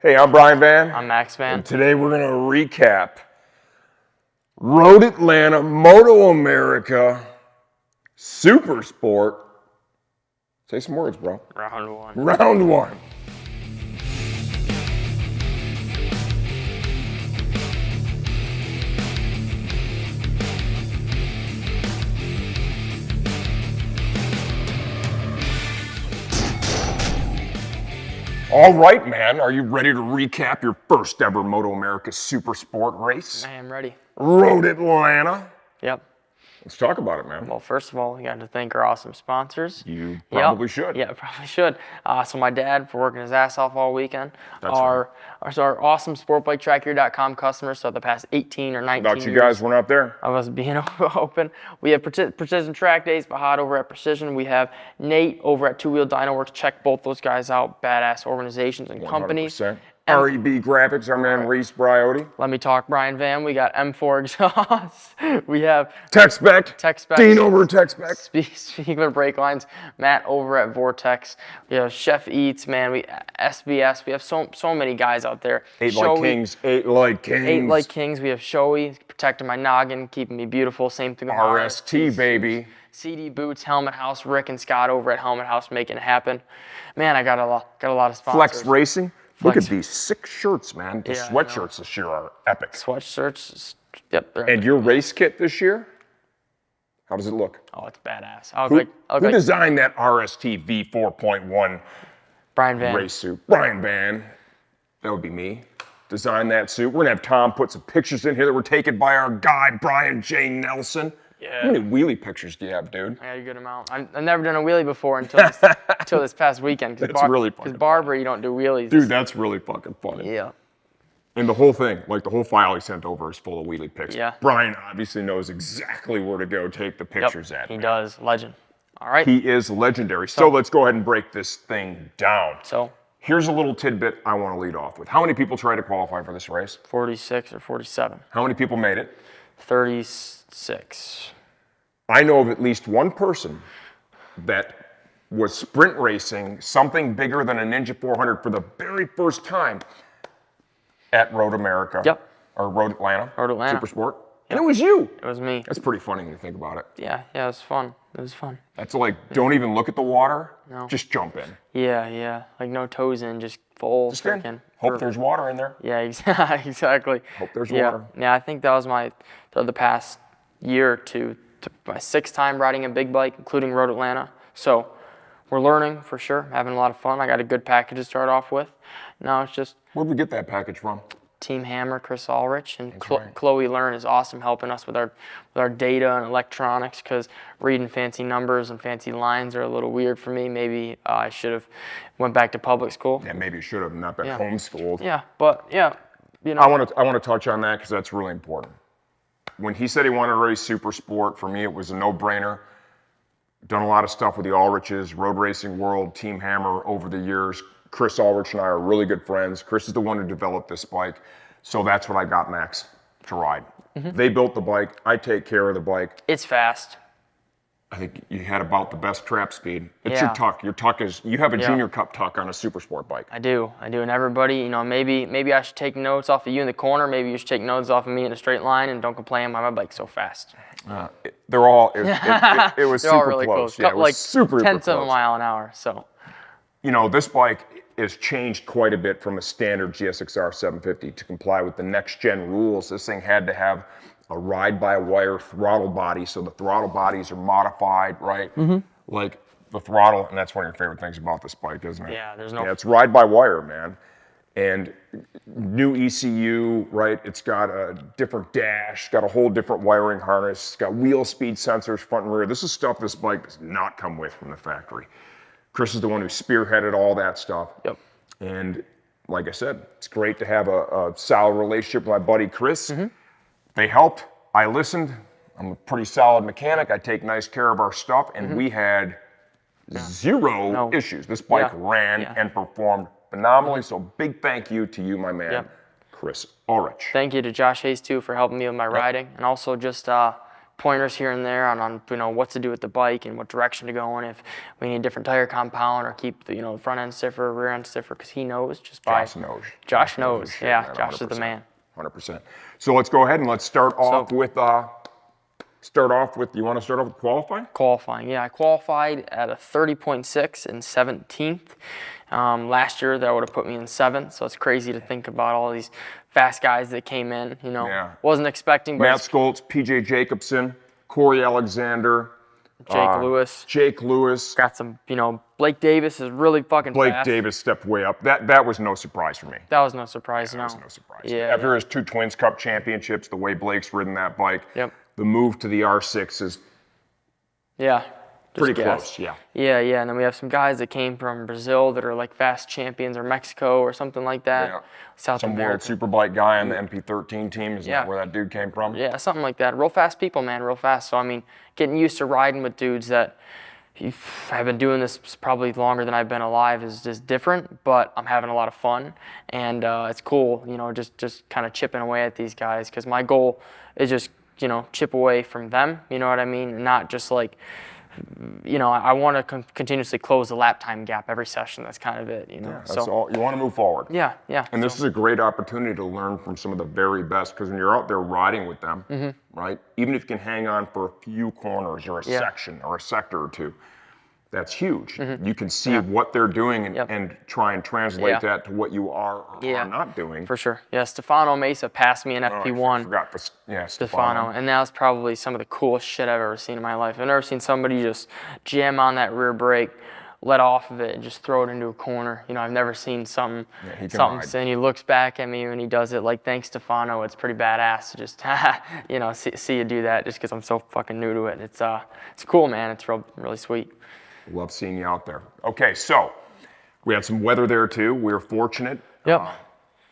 Hey, I'm Brian Van. I'm Max Van. And today we're going to recap Road Atlanta MotoAmerica SuperSport. Say some words, bro. Round one. Round one. All right, man. Are you ready to recap your first ever MotoAmerica SuperSport race? I am ready. Road Atlanta. Yep. Let's talk about it, man. Well, first of all, we got to thank our awesome sponsors. You probably should. Yeah, probably should. So my dad, for working his ass off all weekend. That's our awesome SportbikeTrackHere.com customers, so the past 18 or 19 Thought you years guys weren't out there. of us being open. We have Precision Track Days, Fahad over at Precision. We have Nate over at Two Wheel Dyno Works. Check both those guys out. Badass organizations and companies. 100%. REB Graphics, our man Reese Briotti. Let me talk Brian Van. We got M4 exhaust. We have TechSpec. Dean over at TechSpec. Speaking of brake lines, Matt over at Vortex. We have Chef Eats, man. We SBS. We have so many guys out there. Eight like kings. Eight like kings. We have Shoei, protecting my noggin, keeping me beautiful. Same thing with RST, baby. CD Boots, Helmet House, Rick and Scott over at Helmet House making it happen. Man, I got a lot of sponsors. Flex Racing. Look at these 6 shirts, man. The sweatshirts this year are epic. Sweatshirts, yep. And your race kit this year, how does it look? Oh, it's badass. Who designed that RST V4.1 Brian Van. race suit? Brian Van. That would be me. Designed that suit. We're going to have Tom put some pictures in here that were taken by our guy, Brian J. Nelson. Yeah. How many wheelie pictures do you have, dude? I got a good amount. I've never done a wheelie before until this past weekend. That's really fucking Because Barber, you don't do wheelies. Dude, that's really fucking funny. Yeah. And the whole thing, like the whole file he sent over is full of wheelie pics. Yeah. Brian obviously knows exactly where to go take the pictures at. He does. Legend. All right. He is legendary. So let's go ahead and break this thing down. So here's a little tidbit I want to lead off with. How many people tried to qualify for this race? 46 or 47. How many people made it? 36. I know of at least one person that was sprint racing something bigger than a Ninja 400 for the very first time at Road America. Yep. Or Road Atlanta. Road Atlanta. SuperSport. And it was you. It was me. That's pretty funny when you think about it. Yeah, it was fun. It was fun. That's like, don't even look at the water. No. Just jump in. Yeah. Like no toes in, just full Just in. freaking. Hope there's water in there. Yeah, exactly. Hope there's water. Yeah, I think that was the past year or two, my 6th time riding a big bike, including Road Atlanta. So we're learning for sure, having a lot of fun. I got a good package to start off with. Now it's just Where'd we get that package from? Team Hammer, Chris Ulrich, and right. Chloe Learn is awesome, helping us with our data and electronics, because reading fancy numbers and fancy lines are a little weird for me. Maybe I should have went back to public school. Yeah, maybe you should have not been homeschooled. Yeah, but yeah, you know. I want to touch on that because that's really important. When he said he wanted to race super sport, for me it was a no-brainer. Done a lot of stuff with the Ulriches, Road Racing World, Team Hammer over the years. Chris Ulrich and I are really good friends. Chris is the one who developed this bike. So that's what I got Max to ride. Mm-hmm. They built the bike. I take care of the bike. It's fast. I think you had about the best trap speed. It's your tuck. Your tuck is, you have a Junior Cup tuck on a super sport bike. I do. And everybody, maybe I should take notes off of you in the corner. Maybe you should take notes off of me in a straight line, and don't complain why my bike's so fast. They're all, it was They're super all really close. Yeah, it was like super tenths close. of a mile an hour, so. This bike has changed quite a bit from a standard GSXR 750 to comply with the next gen rules. This thing had to have a ride-by-wire throttle body, so the throttle bodies are modified, right? Mm-hmm. Like the throttle, and that's one of your favorite things about this bike, isn't it? Yeah, there's no. Yeah, it's ride-by-wire, man. And new ECU, right? It's got a different dash, got a whole different wiring harness, it's got wheel speed sensors front and rear. This is stuff this bike does not come with from the factory. Chris is the one who spearheaded all that stuff. Yep. And like I said, it's great to have a solid relationship with my buddy Chris. Mm-hmm. They helped. I listened. I'm a pretty solid mechanic. I take nice care of our stuff. And we had zero issues. This bike ran and performed phenomenally. So big thank you to you, my man, Chris Ulrich. Thank you to Josh Hayes, too, for helping me with my riding. And also just pointers here and there on what to do with the bike and what direction to go in, if we need a different tire compound or keep the front end stiffer, rear end stiffer, because he knows just by Josh knows. Yeah, Josh is the man. 100%. So let's go ahead and let's start off with. You want to start off with qualifying? Qualifying, yeah. I qualified at a 30.6 in 17th. Last year, that would have put me in 7th, so it's crazy to think about all these fast guys that came in. Wasn't expecting. But Matt Scholz, PJ Jacobson, Corey Alexander, Jake Lewis. Got some, Blake Davis is really fucking fast. Blake Davis stepped way up. That was no surprise for me. That was no surprise, That was no surprise. Yeah. After his 2 Twins Cup championships, the way Blake's ridden that bike, the move to the R6 is pretty close. Yeah, and then we have some guys that came from Brazil that are like fast champions, or Mexico or something like that. Yeah. South America. World Superbike guy on the MP13 team. Is that where that dude came from? Yeah, something like that. Real fast people, man, real fast. So, I mean, getting used to riding with dudes that have been doing this probably longer than I've been alive is just different, but I'm having a lot of fun. And it's cool, just kind of chipping away at these guys, because my goal is just, chip away from them, you know what I mean? Not just like, I want to continuously close the lap time gap every session. That's kind of it, Yeah, that's all. You want to move forward. Yeah. And this is a great opportunity to learn from some of the very best, because when you're out there riding with them, right, even if you can hang on for a few corners or a section or a sector or two, that's huge. You can see what they're doing and try and translate that to what you are or are not doing. For sure. Yeah, Stefano Mesa passed me in FP1. I forgot. Stefano. And that was probably some of the coolest shit I've ever seen in my life. I've never seen somebody just jam on that rear brake, let off of it, and just throw it into a corner. I've never seen something. And he looks back at me when he does it like, thanks, Stefano. It's pretty badass to just, see you do that, just because I'm so fucking new to it. It's cool, man. It's really sweet. Love seeing you out there. Okay, so we had some weather there too. We were fortunate.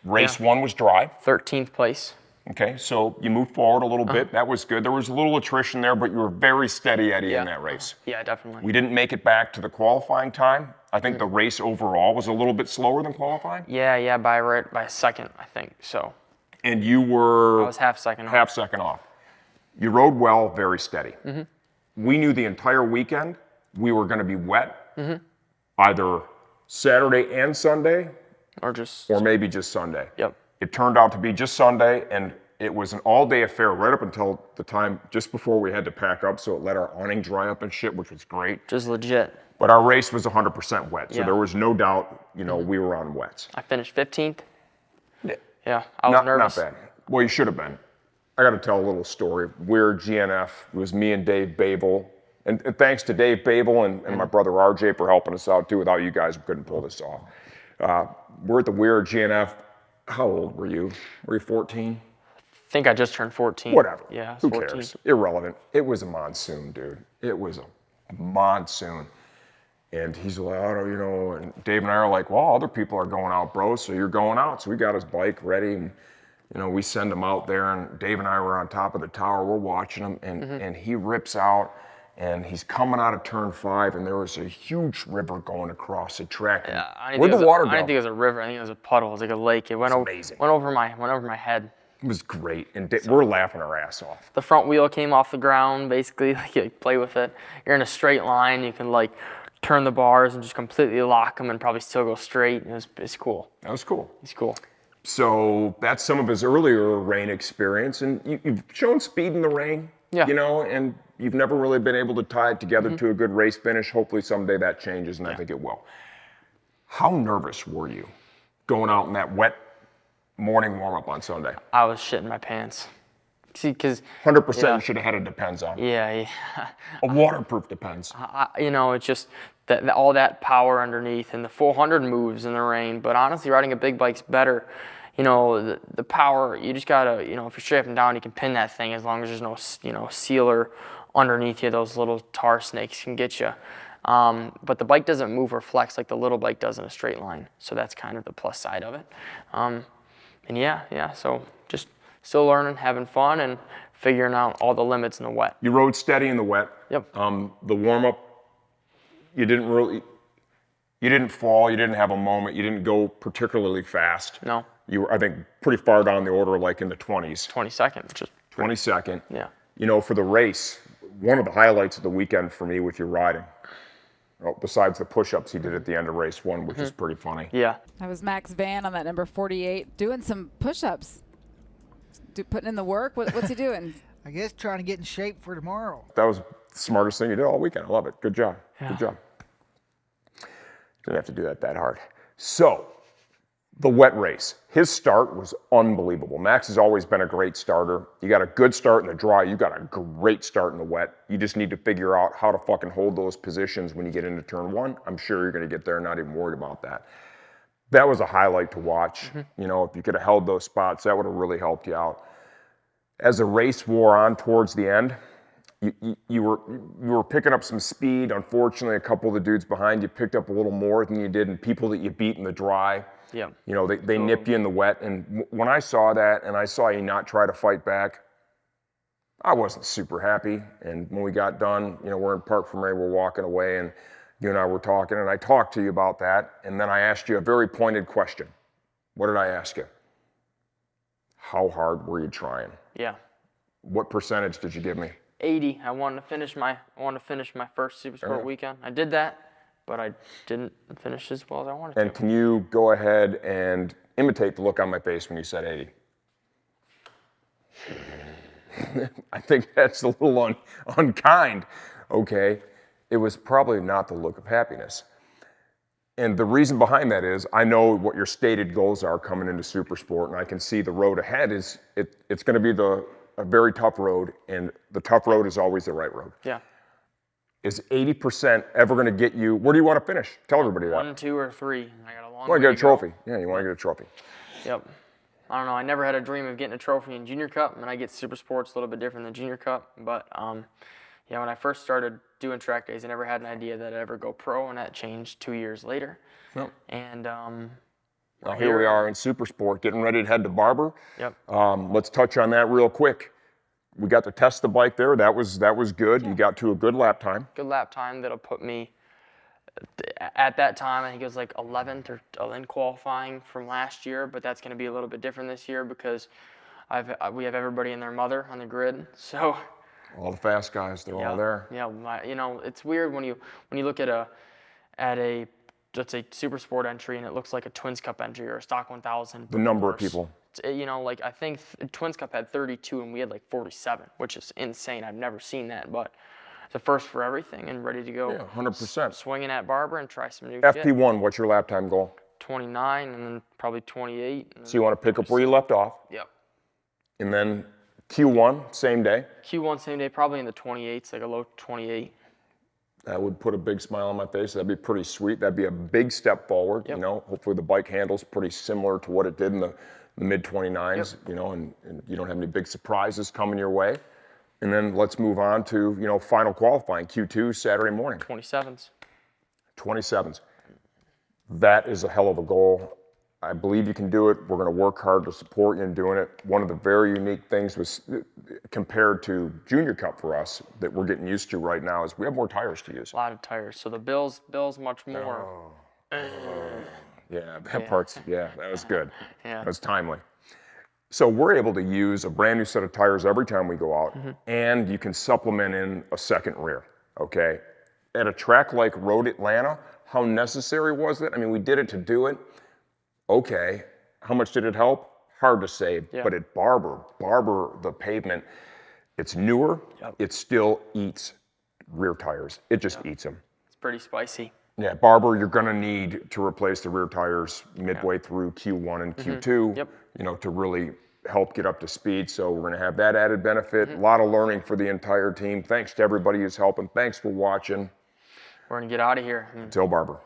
Race 1 was dry. 13th place. Okay, so you moved forward a little bit. That was good. There was a little attrition there, but you were very steady, Eddie, in that race. Yeah, definitely. We didn't make it back to the qualifying time. I think the race overall was a little bit slower than qualifying. Yeah, by a second, I think. So. And you were. I was half second off. You rode well, very steady. We knew the entire weekend we were going to be wet, either Saturday and Sunday, or maybe just Sunday. Yep. It turned out to be just Sunday, and it was an all-day affair right up until the time just before we had to pack up, so it let our awning dry up and shit, which was great. Just legit. But our race was 100% wet, so there was no doubt, we were on wets. I finished 15th. Yeah, I was nervous. Not bad. Well, you should have been. I got to tell a little story. We're GNF. It was me and Dave Babel. And thanks to Dave Babel and my brother RJ for helping us out too. Without you guys, we couldn't pull this off. We're at the Weir GNF. How old were you? Were you 14? I think I just turned 14. Whatever. Yeah, who 14. Cares? Irrelevant. It was a monsoon, dude. It was a monsoon. And he's like, and Dave and I are like, well, other people are going out, bro, so you're going out. So we got his bike ready, and we send him out there, and Dave and I were on top of the tower. We're watching him, and he rips out. And he's coming out of turn 5, and there was a huge river going across the track. Yeah, where'd the water go? I didn't think it was a river. I think it was a puddle. It was like a lake. It went over my head. It was great, and we're laughing our ass off. The front wheel came off the ground, basically. Like, you play with it. You're in a straight line. You can turn the bars and just completely lock them and probably still go straight. It's cool. That was cool. It's cool. So that's some of his earlier rain experience, and you've shown speed in the rain. Yeah. And you've never really been able to tie it together to a good race finish. Hopefully someday that changes, and I think it will. How nervous were you going out in that wet morning warm-up on Sunday? I was shitting my pants. See, because 100% you should have had a Depends on. Yeah. A waterproof Depends. It's just that all that power underneath and the 400 moves in the rain. But honestly, riding a big bike's better. The power, you just gotta, if you're straight up and down, you can pin that thing as long as there's no, sealer underneath you. Those little tar snakes can get you. But the bike doesn't move or flex like the little bike does in a straight line. So that's kind of the plus side of it. So just still learning, having fun, and figuring out all the limits in the wet. You rode steady in the wet. Yep. The warm-up, you didn't fall, you didn't have a moment, you didn't go particularly fast. No. You were, I think, pretty far down the order, like in the 20s. 22nd. 22nd. Yeah. For the race, one of the highlights of the weekend for me with your riding, besides the push-ups he did at the end of race one, which is pretty funny. Yeah. That was Max Van on that number 48 doing some push-ups, putting in the work. What's he doing? I guess trying to get in shape for tomorrow. That was the smartest thing you did all weekend. I love it. Good job. Yeah. Good job. Didn't have to do that hard. So, the wet race. His start was unbelievable. Max has always been a great starter. You got a good start in the dry. You got a great start in the wet. You just need to figure out how to fucking hold those positions when you get into turn one. I'm sure you're going to get there, not even worried about that. That was a highlight to watch. If you could have held those spots, that would have really helped you out. As the race wore on towards the end, you were picking up some speed. Unfortunately, a couple of the dudes behind you picked up a little more than you did, and people that you beat in the dry, they nip you in the wet. And when I saw that and I saw you not try to fight back, I wasn't super happy. And when we got done, we're in Park Fermé, we're walking away, and you and I were talking, and I talked to you about that. And then I asked you a very pointed question. What did I ask you? How hard were you trying? Yeah. What percentage did you give me? 80. I wanted to finish my first SuperSport weekend. I did that, but I didn't finish as well as I wanted to. And can you go ahead and imitate the look on my face when you said 80? I think that's a little unkind, okay? It was probably not the look of happiness. And the reason behind that is I know what your stated goals are coming into SuperSport, and I can see the road ahead is it's going to be a very tough road, and the tough road is always the right road. Yeah. Is 80% ever going to get you? Where do you want to finish? Tell everybody that. 1, 2, or 3. I got a long way Want to get a to go. trophy? Yeah, you want to get a trophy. Yep. I don't know. I never had a dream of getting a trophy in Junior Cup. When I get SuperSport, it's a little bit different than Junior Cup. But when I first started doing track days, I never had an idea that I'd ever go pro, and that changed 2 years later. Yep. And Well, here we are in SuperSport, getting ready to head to Barber. Yep. Let's touch on that real quick. We got to test the bike there. That was good. Yeah. You got to a good lap time. Good lap time that'll put me at that time. I think it was like 11th or in qualifying from last year, but that's going to be a little bit different this year because we have everybody and their mother on the grid. So all the fast guys, they're all there. Yeah. It's weird when you look at a let's say SuperSport entry and it looks like a Twins Cup entry or a Stock 1000. The number of people. I think Twins Cup had 32 and we had like 47, which is insane. I've never seen that, but it's a first for everything and ready to go. Yeah, 100%. Swinging at Barber and try some new FP1, shit. What's your lap time goal? 29 and then probably 28. So you want to pick up where you left off. Yep. And then Q1, same day. Q1, same day, probably in the 28s, like a low 28. That would put a big smile on my face. That'd be pretty sweet. That'd be a big step forward. Yep. Hopefully the bike handles pretty similar to what it did in the mid 29s. Yep. And you don't have any big surprises coming your way. And then let's move on to final qualifying, Q2 Saturday morning. 27s. 27s. That is a hell of a goal. I believe you can do it. We're going to work hard to support you in doing it. One of the very unique things was compared to Junior Cup for us that we're getting used to right now is we have more tires to use. A lot of tires. So the Bills much more. Yeah, that was good. Yeah. That was timely. So we're able to use a brand new set of tires every time we go out, and you can supplement in a second rear, okay? At a track like Road Atlanta, how necessary was it? I mean, we did it to do it. Okay, how much did it help? Hard to say, but at Barber, the pavement, it's newer, it still eats rear tires. It just eats them. It's pretty spicy. Yeah, Barber, you're gonna need to replace the rear tires midway through Q1 and Q2, to really help get up to speed. So we're gonna have that added benefit. A lot of learning for the entire team. Thanks to everybody who's helping. Thanks for watching. We're gonna get out of here. Until Barber.